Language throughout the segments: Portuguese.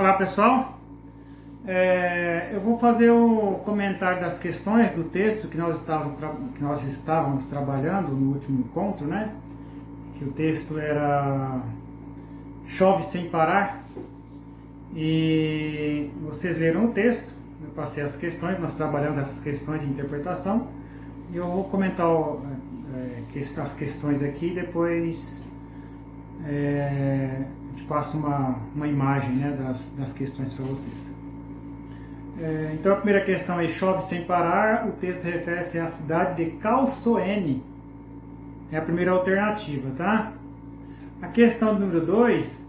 Olá pessoal, eu vou fazer o comentário das questões do texto que nós estávamos trabalhando no último encontro, né? Que o texto era Chove sem parar, e vocês leram o texto, eu passei as questões, nós trabalhamos essas questões de interpretação, e eu vou comentar as questões aqui e depois passo uma imagem, né, das questões para vocês. Então a primeira questão é: chove sem parar. O texto refere-se à cidade de Calçoene. É a primeira alternativa, tá? A questão número 2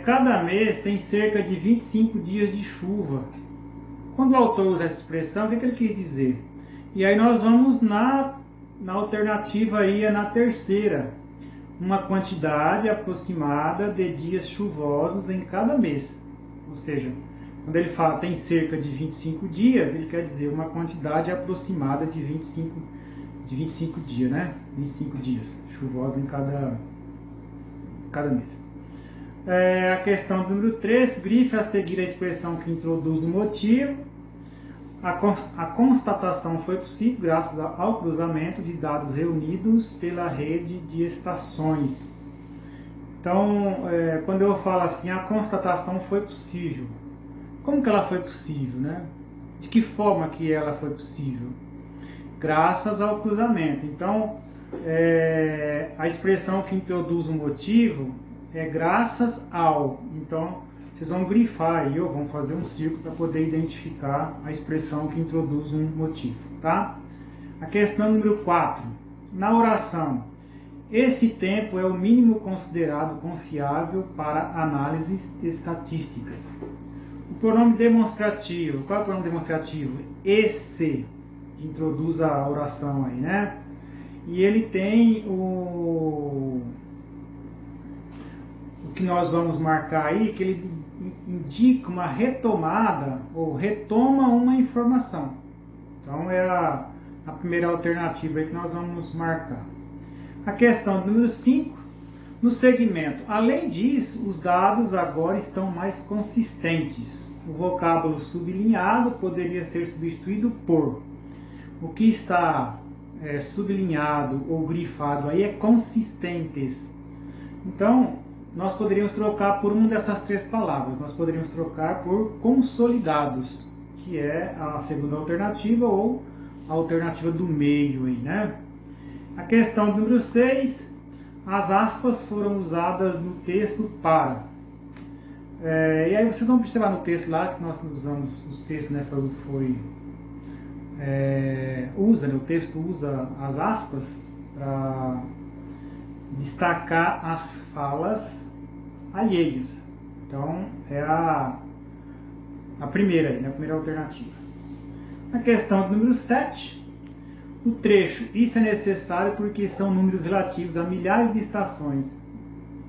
cada mês tem cerca de 25 dias de chuva. Quando o autor usa essa expressão, o que ele quis dizer? E aí nós vamos na alternativa aí, na terceira, uma quantidade aproximada de dias chuvosos em cada mês. Ou seja, quando ele fala tem cerca de 25 dias, ele quer dizer uma quantidade aproximada de 25 dias, né? 25 dias chuvosos em cada mês. A questão número 3, grife a seguir a expressão que introduz o motivo. A constatação foi possível graças ao cruzamento de dados reunidos pela rede de estações. Então, quando eu falo assim, a constatação foi possível, como que ela foi possível, né? De que forma que ela foi possível? Graças ao cruzamento. Então, a expressão que introduz o motivo é graças ao. Então, vocês vão grifar aí, ou vão fazer um círculo para poder identificar a expressão que introduz um motivo, tá? A questão número 4. Na oração, esse tempo é o mínimo considerado confiável para análises estatísticas. O pronome demonstrativo, qual é o pronome demonstrativo? Esse, introduz a oração aí, né? E ele tem o que nós vamos marcar aí, que ele indica uma retomada ou retoma uma informação. Então é a primeira alternativa aí que nós vamos marcar. A questão número 5, no segmento. Além disso, os dados agora estão mais consistentes. O vocábulo sublinhado poderia ser substituído por. O que está sublinhado ou grifado aí é consistentes. Então, nós poderíamos trocar por uma dessas três palavras. Nós poderíamos trocar por consolidados, que é a segunda alternativa, ou a alternativa do meio aí, né? A questão número 6, as aspas foram usadas no texto para. E aí vocês vão observar no texto lá que nós usamos, o texto, né, o texto usa as aspas para destacar as falas alheias. Então é a primeira aí, né, a primeira alternativa. A questão número 7, o trecho, isso é necessário porque são números relativos a milhares de estações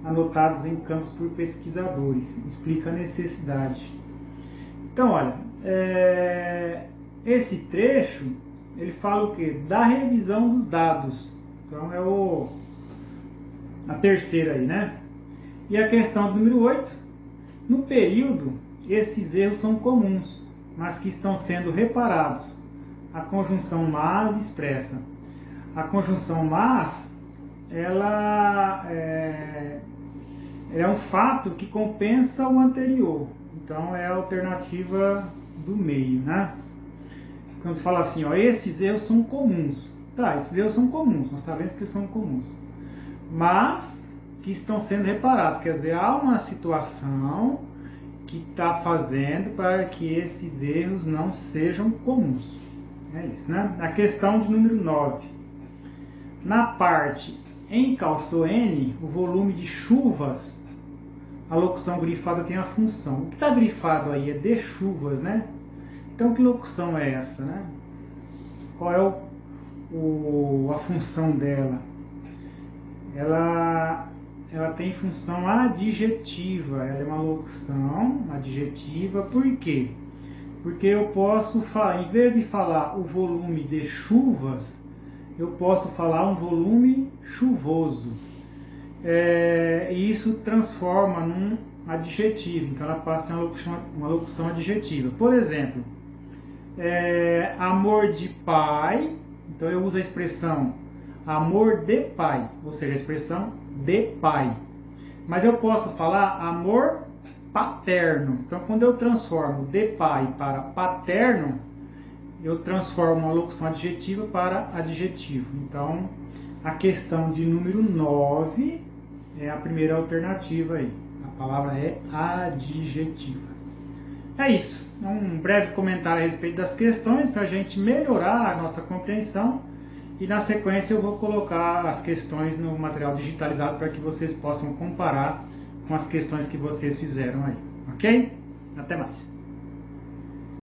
anotados em campos por pesquisadores, explica a necessidade. Então, olha, esse trecho, ele fala o quê? Da revisão dos dados. Então é a terceira aí, né? E a questão número 8, no período, esses erros são comuns, mas que estão sendo reparados. A conjunção mas expressa. A conjunção mas, ela é um fato que compensa o anterior. Então é a alternativa do meio, né? Quando fala assim, ó, esses erros são comuns. Tá, esses erros são comuns, nós sabemos que eles são comuns. Mas que estão sendo reparados, quer dizer, há uma situação que está fazendo para que esses erros não sejam comuns. É isso, né? A questão de número 9. Na parte em Calçoene, o volume de chuvas, a locução grifada tem a função. O que está grifado aí é de chuvas, né? Então, que locução é essa, né? Qual é a função dela? Ela tem função adjetiva, ela é uma locução adjetiva. Por quê? Porque eu posso falar, em vez de falar o volume de chuvas, eu posso falar um volume chuvoso. e isso transforma num adjetivo, então ela passa uma locução adjetiva. Por exemplo, amor de pai, então eu uso a expressão amor de pai, ou seja, a expressão de pai. Mas eu posso falar amor paterno. Então, quando eu transformo de pai para paterno, eu transformo uma locução adjetiva para adjetivo. Então, a questão de número 9 é a primeira alternativa aí. A palavra é adjetiva. É isso. Um breve comentário a respeito das questões para a gente melhorar a nossa compreensão. E na sequência eu vou colocar as questões no material digitalizado para que vocês possam comparar com as questões que vocês fizeram aí. Ok? Até mais.